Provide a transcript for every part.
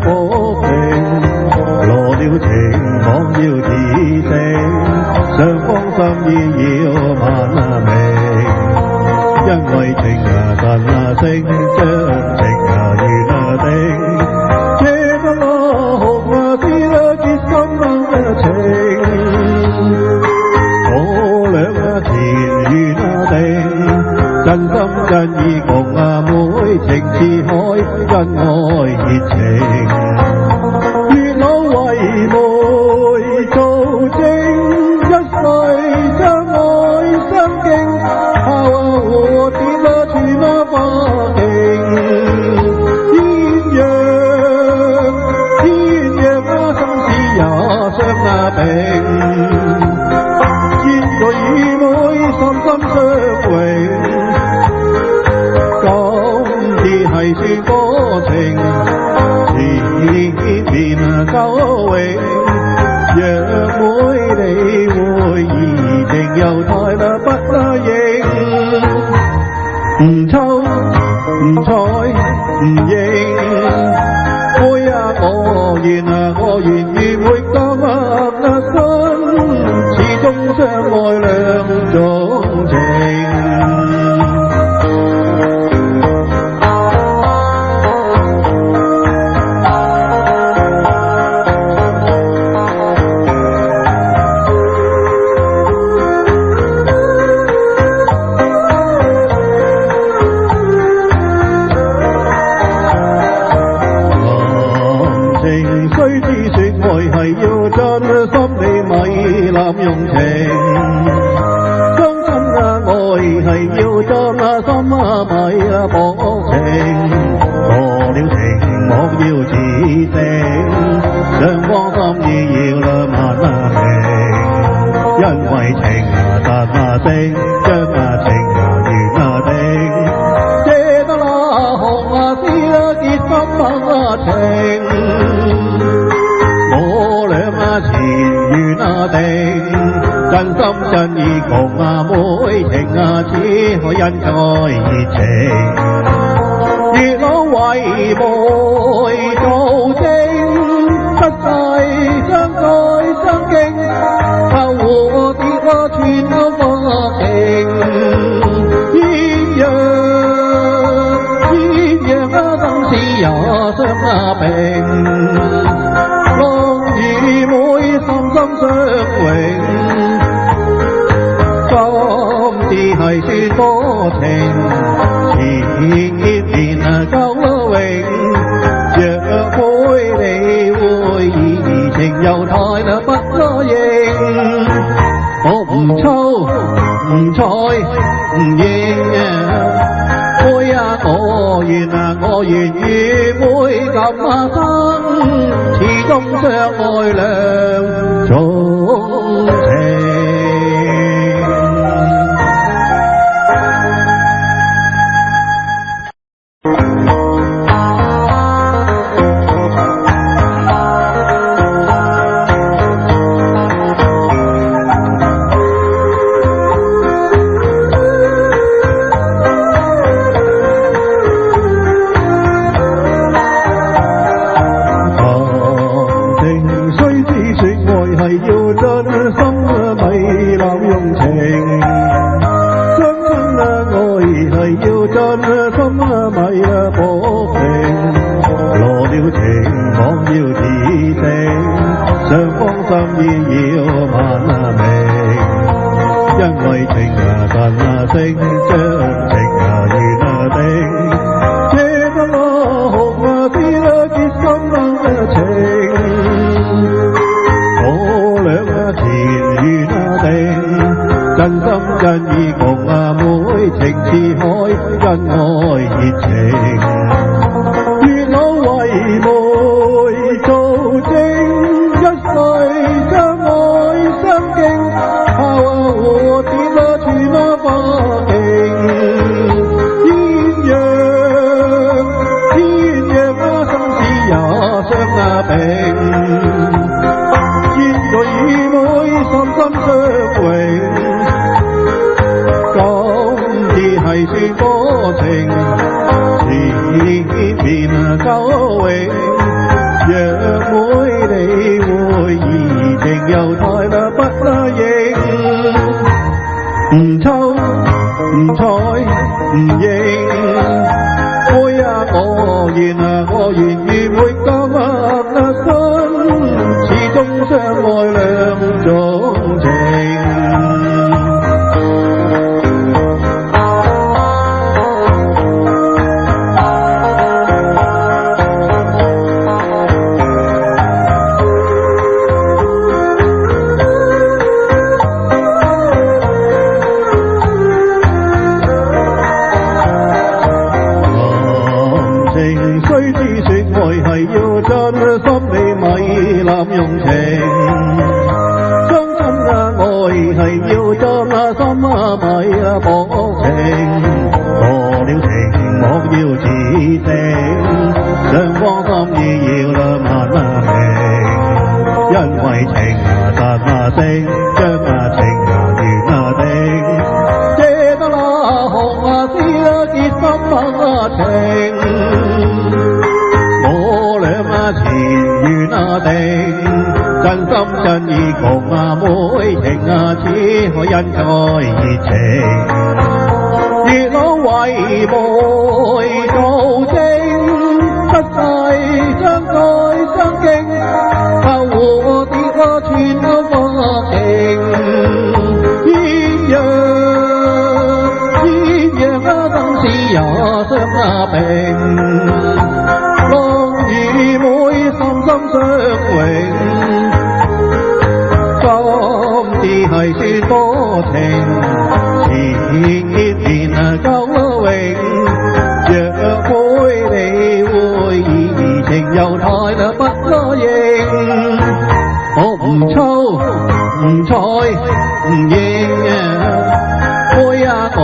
薄情，羅了情網要自成，雙方心意要萬明。因為情神升，將情緣定，這得紅絲結心情，我倆前緣定，真心真意共妹，情似海，恩愛熱情，月老為媒做證，一世相愛相敬，蝴蝶傳花徑，鴛鴦心事也相並，千對與妹心心相榮，今次係算多情，前面夠永，若妹你會移情又太不應。唔抽唔睬唔應，妹我願意會今生，始終相愛兩種情。雖知說愛係要真心，你咪濫用情。相親愛係要真心，咪薄情。過了情網要自成，雙方心意要萬明。因為情神升，將情緣定，這得紅絲結心情。我倆前緣定，真心真意共妹，情似海，恩愛熱情，月老為媒做證，一世相愛相敬，蝴蝶傳花徑，鴛鴦心事也相並。與妹心心相榮，今次係算多情，前面夠永，若妹你會移情又太不應，我唔抽唔睬唔應，妹我願與妹今生，始終相愛兩種情。係算多情，若妹你會移情又太啦不應，唔抽唔睬唔應，妹啊我願啊我願意會今日心，始終相愛兩種情。雖知說愛係要真心，你咪濫用情。相親啊，愛係要真心啊，咪薄情。過了情莫要自省，雙方心意要慢明。因為情實升，將情緣定。借得啦紅絲結心情。前緣定，真心真意共妹情只可因在熱情。月老為媒做證，不世相愛相敬，後和跌落全都花徑。鴛鴦生死也相並。與妹心心相永，今次係算多情，前面夠永。若妹你會移情又太啦不應，我唔抽唔睬唔應。妹啊我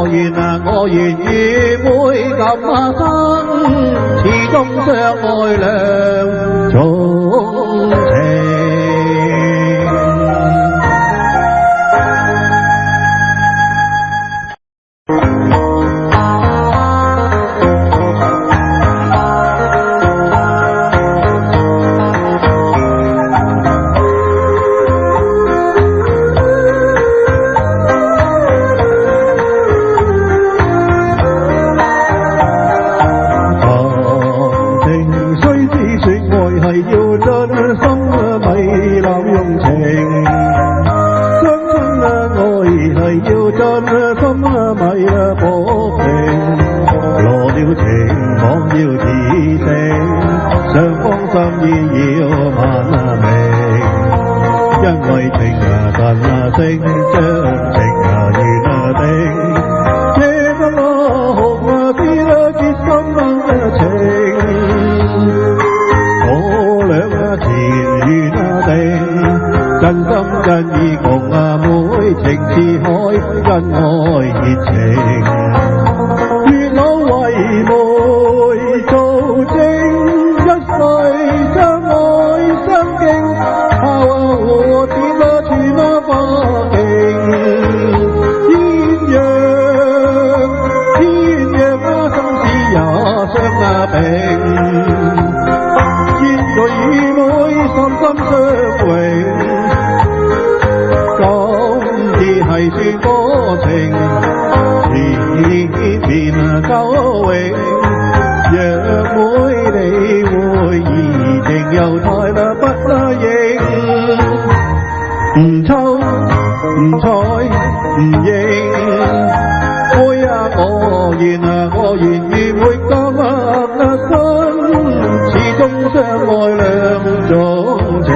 願啊我願與妹咁生，始終相愛兩種情。真心真意共妹情似海，恩愛熱情。月老為媒做證，一世相愛相敬，後跌落全花徑。鴛鴦生死也相並，現在與妹心心相永。係算多情，前面夠永。若妹你會移情又太啦不應，唔抽唔睬唔應。妹啊我願啊我願意會今日心，始終相愛兩種情。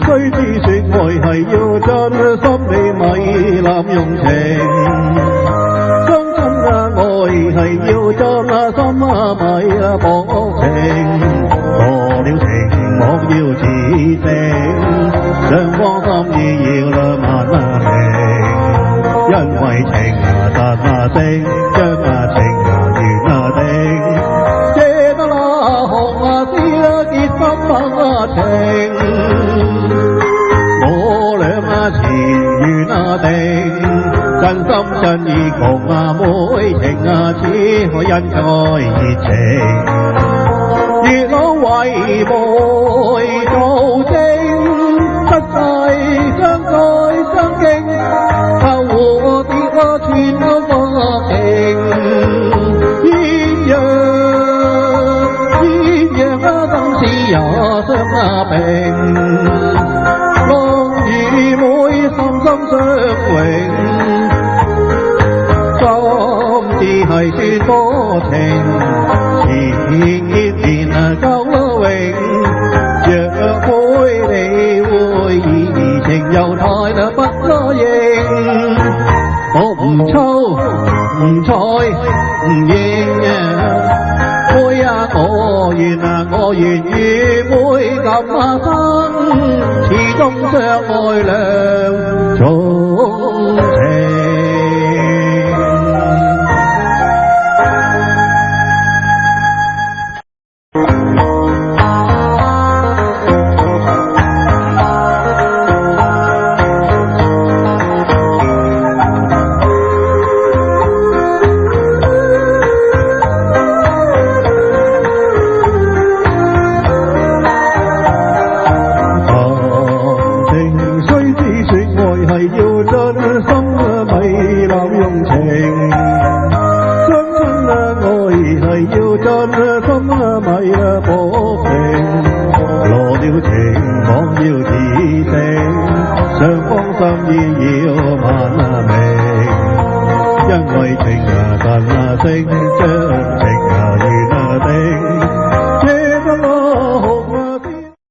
雖知說愛係要真心，你咪濫用情。相親啊，愛係要真心咪薄情。過了情莫要自省，雙方心意要慢明。因為情實聲，將情緣定。借得那紅絲結心情，我倆前緣定。真心真意共妹情只可因在熱情。月老為媒做證，不世相愛相敬，後和跌我全都花徑。鴛鴦生死也相並，郎與妹心心相榮。心只係算多情，千年久永。若妹你會移情又太不答應，我唔抽唔睬唔應。妹我願與妹今生，始終相愛兩種情。因為情實聲，